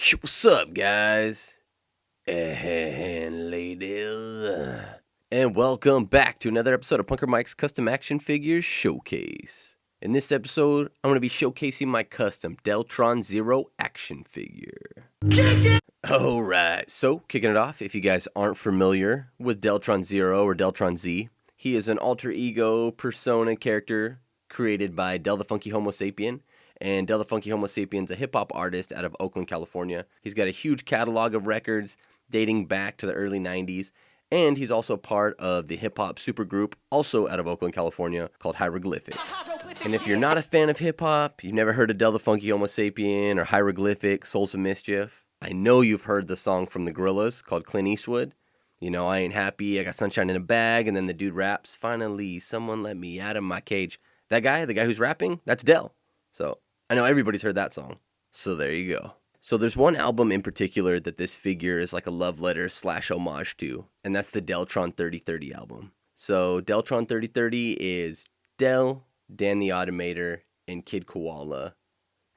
What's up, guys and ladies? And welcome back to another episode of Punker Mike's Custom Action Figures Showcase. In this episode, I'm going to be showcasing my custom Deltron Z action figure. Alright, so kicking it off, if you guys aren't familiar with Deltron Z or Deltron Z, he is an alter ego persona character created by Del the Funky Homosapien. And Del the Funky Homosapien's a hip-hop artist out of Oakland, California. He's got a huge catalog of records dating back to the early 90s, and he's also part of the hip-hop supergroup, also out of Oakland, California, called Hieroglyphics. And if you're not a fan of hip-hop, you've never heard of Del the Funky Homosapien or Hieroglyphics, Souls of Mischief, I know you've heard the song from the Gorillaz called Clint Eastwood. You know, I ain't happy, I got sunshine in a bag, and then the dude raps, finally, someone let me out of my cage. That guy, the guy who's rapping, that's Del. So I know everybody's heard that song. So there you go. So there's one album in particular that this figure is like a love letter / homage to, and that's the Deltron 3030 album. So Deltron 3030 is Del, Dan the Automator, and Kid Koala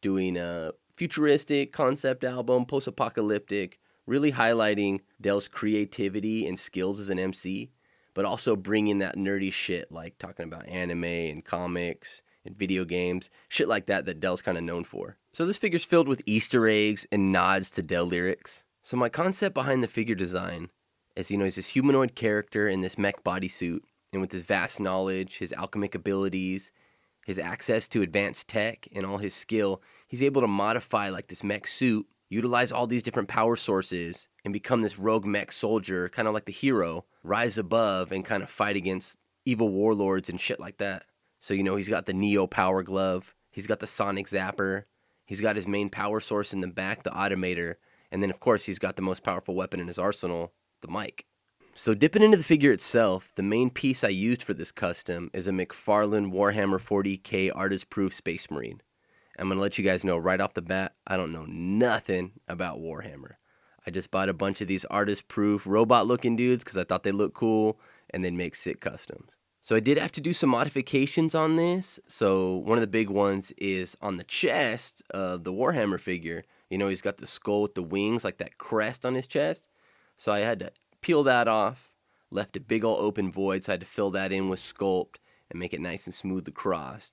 doing a futuristic concept album, post-apocalyptic, really highlighting Del's creativity and skills as an MC, but also bringing that nerdy shit like talking about anime and comics and video games, shit like that Del's kind of known for. So this figure's filled with Easter eggs and nods to Del lyrics. So my concept behind the figure design is, he's this humanoid character in this mech bodysuit, and with his vast knowledge, his alchemic abilities, his access to advanced tech, and all his skill, he's able to modify like this mech suit, utilize all these different power sources, and become this rogue mech soldier, kind of like the hero, rise above and kind of fight against evil warlords and shit like that. So, he's got the Neo Power Glove, he's got the Sonic Zapper, he's got his main power source in the back, the Automator, and then, of course, he's got the most powerful weapon in his arsenal, the mic. So, dipping into the figure itself, the main piece I used for this custom is a McFarlane Warhammer 40K Artist-Proof Space Marine. I'm going to let you guys know right off the bat, I don't know nothing about Warhammer. I just bought a bunch of these artist-proof robot-looking dudes because I thought they looked cool, and they'd make sick customs. So I did have to do some modifications on this. So one of the big ones is on the chest of the Warhammer figure. He's got the skull with the wings, like that crest on his chest. So I had to peel that off, left a big ol' open void, so I had to fill that in with sculpt and make it nice and smooth across.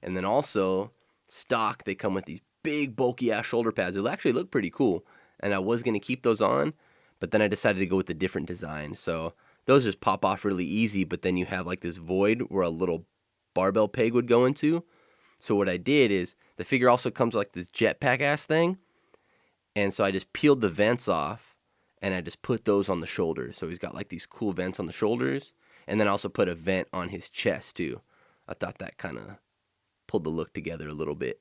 And then also, stock, they come with these big bulky ass shoulder pads. It'll actually look pretty cool. And I was going to keep those on, but then I decided to go with a different design. So those just pop off really easy, but then you have like this void where a little barbell peg would go into. So what I did is, the figure also comes with like this jetpack ass thing. And so I just peeled the vents off and I just put those on the shoulders. So he's got like these cool vents on the shoulders, and then I also put a vent on his chest too. I thought that kind of pulled the look together a little bit.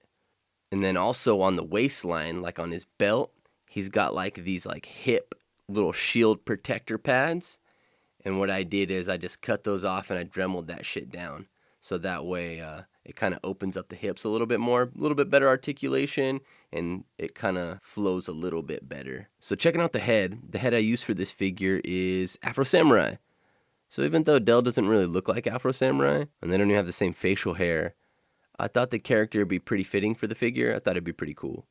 And then also on the waistline, like on his belt, he's got like these like hip little shield protector pads. And what I did is I just cut those off and I dremeled that shit down. So that way it kind of opens up the hips a little bit more, a little bit better articulation, and it kind of flows a little bit better. So checking out the head I used for this figure is Afro Samurai. So even though Del doesn't really look like Afro Samurai, and they don't even have the same facial hair, I thought the character would be pretty fitting for the figure. I thought it'd be pretty cool.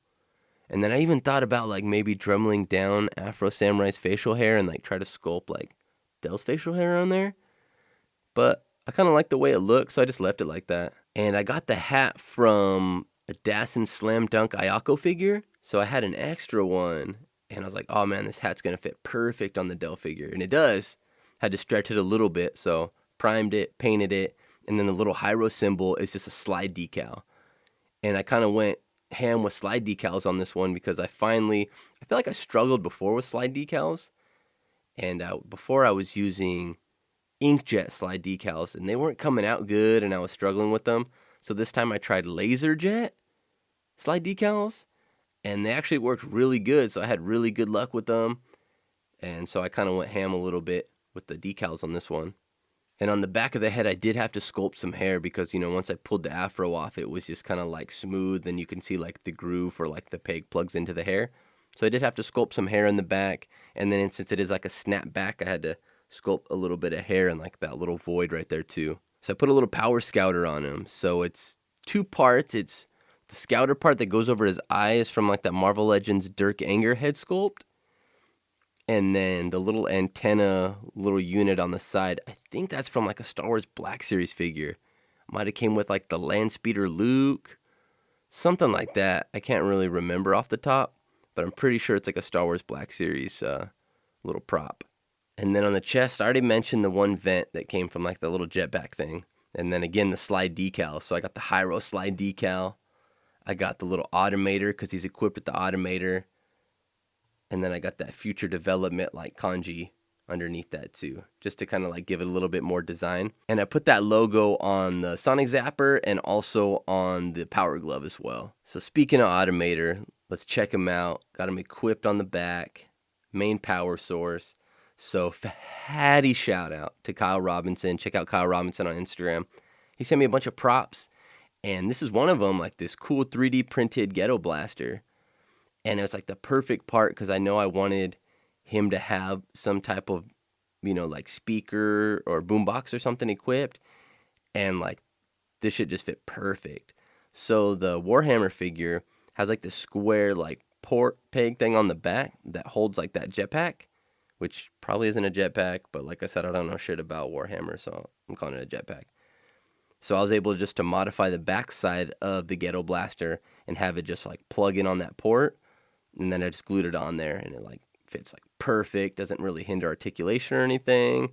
And then I even thought about like maybe dremeling down Afro Samurai's facial hair and like try to sculpt like Del's facial hair on there, but I kind of like the way it looks, so I just left it like that. And I got the hat from a Dassen Slam Dunk Ayako figure, so I had an extra one, and I was like, oh man, this hat's gonna fit perfect on the Del figure, and it does. Had to stretch it a little bit, so primed it, painted it, and then the little Hyro symbol is just a slide decal. And I kind of went ham with slide decals on this one because I feel like I struggled before with slide decals. And before I was using inkjet slide decals, and they weren't coming out good, and I was struggling with them. So this time I tried LaserJet slide decals, and they actually worked really good. So I had really good luck with them. And so I kind of went ham a little bit with the decals on this one. And on the back of the head, I did have to sculpt some hair because, once I pulled the afro off, it was just kind of like smooth, and you can see like the groove or like the peg plugs into the hair. So I did have to sculpt some hair in the back, and then since it is like a snap back, I had to sculpt a little bit of hair in like that little void right there too. So I put a little power scouter on him. So it's two parts. It's The scouter part that goes over his eye is from like that Marvel Legends Dirk Anger head sculpt. And then the little antenna, little unit on the side, I think that's from like a Star Wars Black Series figure. Might have came with like the land speeder Luke, something like that. I can't really remember off the top, but I'm pretty sure it's like a Star Wars Black Series little prop. And then on the chest, I already mentioned the one vent that came from like the little jetpack thing. And then again, the slide decal. So I got the Hyro slide decal. I got the little Automator because he's equipped with the Automator. And then I got that future development like kanji underneath that too, just to kind of like give it a little bit more design. And I put that logo on the Sonic Zapper and also on the Power Glove as well. So speaking of Automator, let's check him out. Got him equipped on the back, main power source. So fatty shout out to Kyle Robinson. Check out Kyle Robinson on Instagram. He sent me a bunch of props, and this is one of them, like this cool 3D printed ghetto blaster. And it was like the perfect part because I know I wanted him to have some type of, like speaker or boombox or something equipped. And like this shit just fit perfect. So the Warhammer figure has like the square like port peg thing on the back that holds like that jetpack, which probably isn't a jetpack. But like I said, I don't know shit about Warhammer, so I'm calling it a jetpack. So I was able just to modify the backside of the ghetto blaster and have it just like plug in on that port. And then I just glued it on there, and it like fits like perfect. Doesn't really hinder articulation or anything.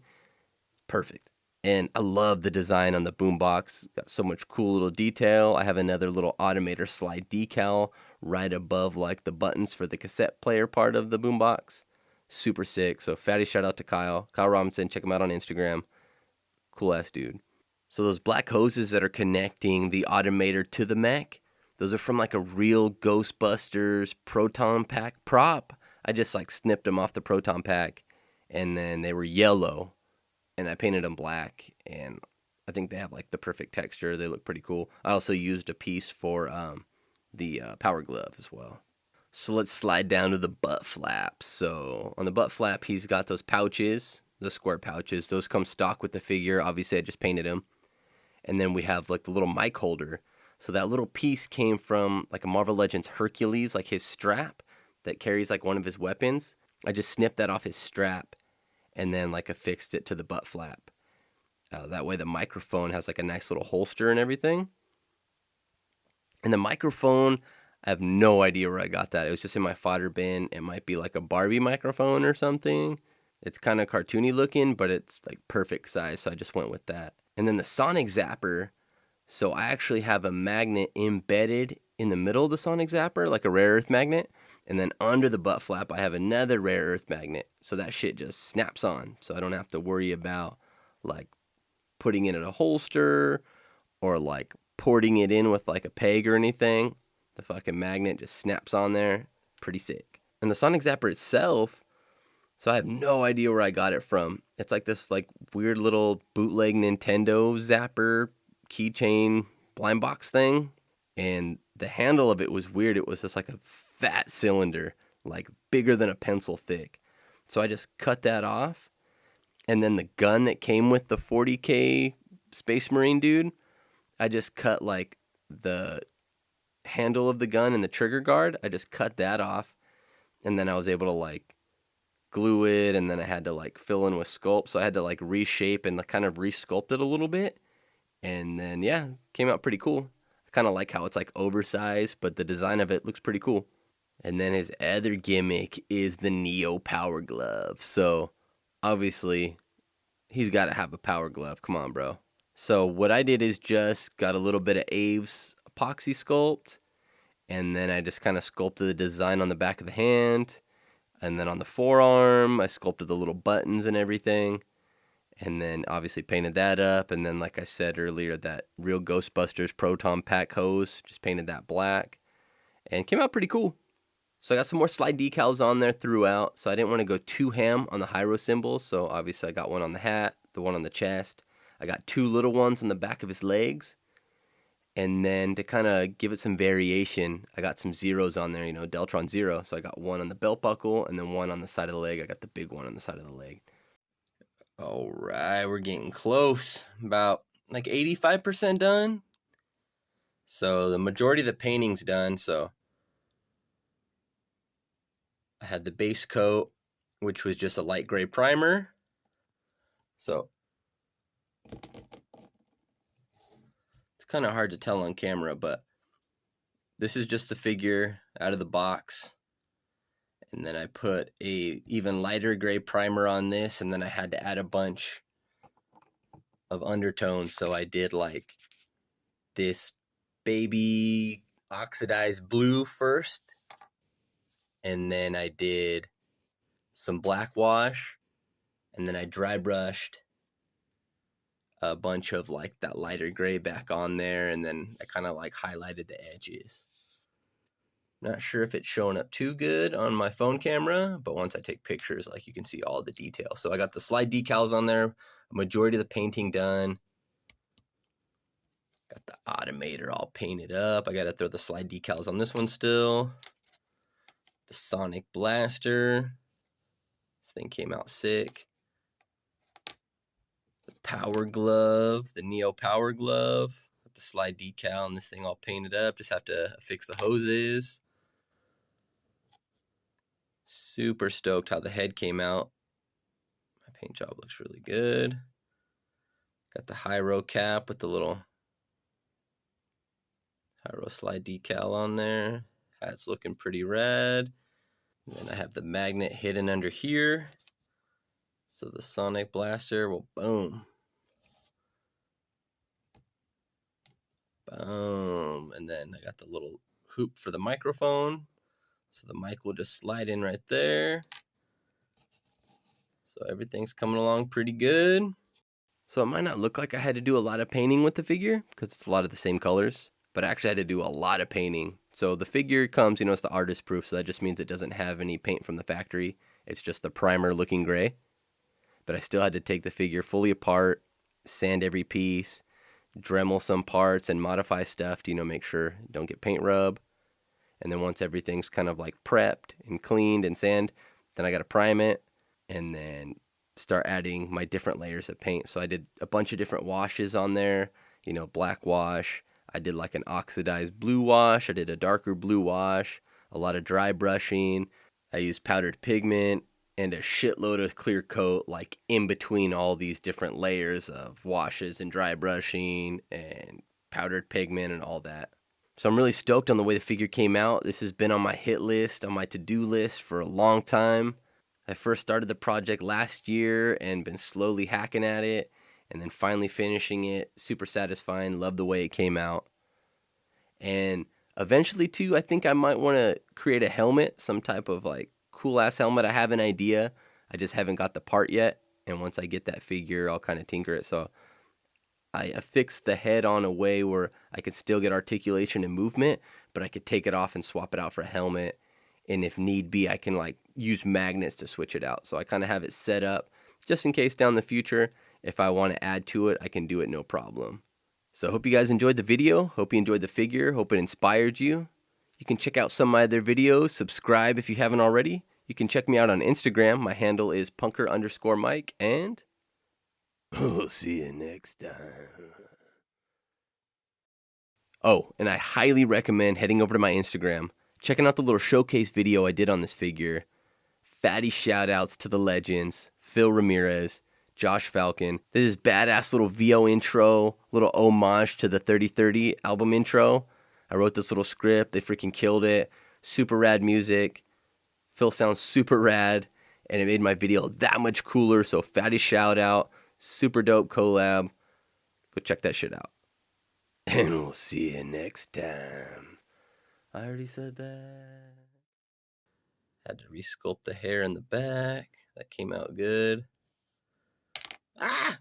Perfect. And I love the design on the boombox. Got so much cool little detail. I have another little Automator slide decal right above like the buttons for the cassette player part of the boombox. Super sick. So fatty shout out to Kyle Robinson. Check him out on Instagram. Cool ass dude. So those black hoses that are connecting the Automator to the mech, those are from like a real Ghostbusters proton pack prop. I just like snipped them off the proton pack, and then they were yellow, and I painted them black, and I think they have like the perfect texture. They look pretty cool. I also used a piece for the Power Glove as well. So let's slide down to the butt flap. So on the butt flap, he's got those pouches, the square pouches. Those come stock with the figure. Obviously, I just painted them. And then we have like the little mic holder. So that little piece came from like a Marvel Legends Hercules, like his strap that carries like one of his weapons. I just snipped that off his strap and then like affixed it to the butt flap. That way the microphone has like a nice little holster and everything. And the microphone, I have no idea where I got that. It was just in my fodder bin. It might be like a Barbie microphone or something. It's kind of cartoony looking, but it's like perfect size, so I just went with that. And then the Sonic Zapper. So I actually have a magnet embedded in the middle of the Sonic Zapper, like a rare earth magnet. And then under the butt flap, I have another rare earth magnet. So that shit just snaps on. So I don't have to worry about like putting it in a holster or like porting it in with like a peg or anything. The fucking magnet just snaps on there. Pretty sick. And the Sonic Zapper itself, so I have no idea where I got it from. It's like this like weird little bootleg Nintendo Zapper keychain blind box thing, and the handle of it was weird. It was just like a fat cylinder, like bigger than a pencil thick. So I just cut that off, and then the gun that came with the 40K Space Marine dude, I just cut like the handle of the gun and the trigger guard. I just cut that off, and then I was able to like glue it, and then I had to like fill in with sculpt. So I had to like reshape and kind of resculpt it a little bit. And then, yeah, came out pretty cool. I kind of like how it's like oversized, but the design of it looks pretty cool. And then his other gimmick is the Neo Power Glove. So, obviously, he's got to have a Power Glove. Come on, bro. So, what I did is just got a little bit of Abe's epoxy sculpt. And then I just kind of sculpted the design on the back of the hand. And then on the forearm, I sculpted the little buttons and everything. And then obviously painted that up. And then, like I said earlier, that real Ghostbusters Proton Pack hose, just painted that black. And came out pretty cool. So I got some more slide decals on there throughout. So I didn't want to go too ham on the Hyro symbols. So obviously I got one on the hat, the one on the chest. I got two little ones on the back of his legs. And then to kind of give it some variation, I got some zeros on there, Deltron Z. So I got one on the belt buckle and then one on the side of the leg. I got the big one on the side of the leg. All right, we're getting close. About like 85% done. So the majority of the painting's done. So I had the base coat, which was just a light gray primer. So it's kind of hard to tell on camera, but this is just the figure out of the box. And then I put a even lighter gray primer on this, and then I had to add a bunch of undertones. So I did like this baby oxidized blue first, and then I did some black wash, and then I dry brushed a bunch of like that lighter gray back on there, and then I kind of like highlighted the edges. Not sure if it's showing up too good on my phone camera, but once I take pictures, like you can see all the details. So I got the slide decals on there, majority of the painting done. Got the Automator all painted up. I got to throw the slide decals on this one still. The Sonic Blaster. This thing came out sick. The Power Glove, the Neo Power Glove. Got the slide decal and this thing all painted up. Just have to fix the hoses. Super stoked how the head came out. My paint job looks really good. Got the Hyro cap with the little Hyro slide decal on there. Hat's looking pretty rad. And then I have the magnet hidden under here. So the Sonic Blaster will boom. Boom. And then I got the little hoop for the microphone. So the mic will just slide in right there. So everything's coming along pretty good. So it might not look like I had to do a lot of painting with the figure because it's a lot of the same colors, but I actually had to do a lot of painting. So the figure comes, it's the artist proof, so that just means it doesn't have any paint from the factory. It's just the primer looking gray. But I still had to take the figure fully apart, sand every piece, Dremel some parts, and modify stuff to, make sure you don't get paint rub. And then once everything's kind of like prepped and cleaned and sand, then I got to prime it and then start adding my different layers of paint. So I did a bunch of different washes on there, black wash. I did like an oxidized blue wash. I did a darker blue wash, a lot of dry brushing. I used powdered pigment and a shitload of clear coat, like in between all these different layers of washes and dry brushing and powdered pigment and all that. So I'm really stoked on the way the figure came out. This has been on my hit list, on my to-do list for a long time. I first started the project last year and been slowly hacking at it and then finally finishing it. Super satisfying. Love the way it came out. And eventually, too, I think I might want to create a helmet, some type of like cool-ass helmet. I have an idea. I just haven't got the part yet. And once I get that figure, I'll kind of tinker it. So I affixed the head on a way where I could still get articulation and movement, but I could take it off and swap it out for a helmet. And if need be, I can like use magnets to switch it out. So I kind of have it set up just in case down the future, if I want to add to it, I can do it no problem. So I hope you guys enjoyed the video. Hope you enjoyed the figure. Hope it inspired you. You can check out some of my other videos. Subscribe if you haven't already. You can check me out on Instagram. My handle is punker_Mike, and we'll see you next time. Oh, and I highly recommend heading over to my Instagram, checking out the little showcase video I did on this figure. Fatty shoutouts to the legends, Phil Ramirez, Josh Falcon. This is badass little VO intro, little homage to the 3030 album intro. I wrote this little script. They freaking killed it. Super rad music. Phil sounds super rad, and it made my video that much cooler. So fatty shout out. Super dope collab. Go check that shit out. And we'll see you next time. I already said that. Had to resculpt the hair in the back. That came out good. Ah!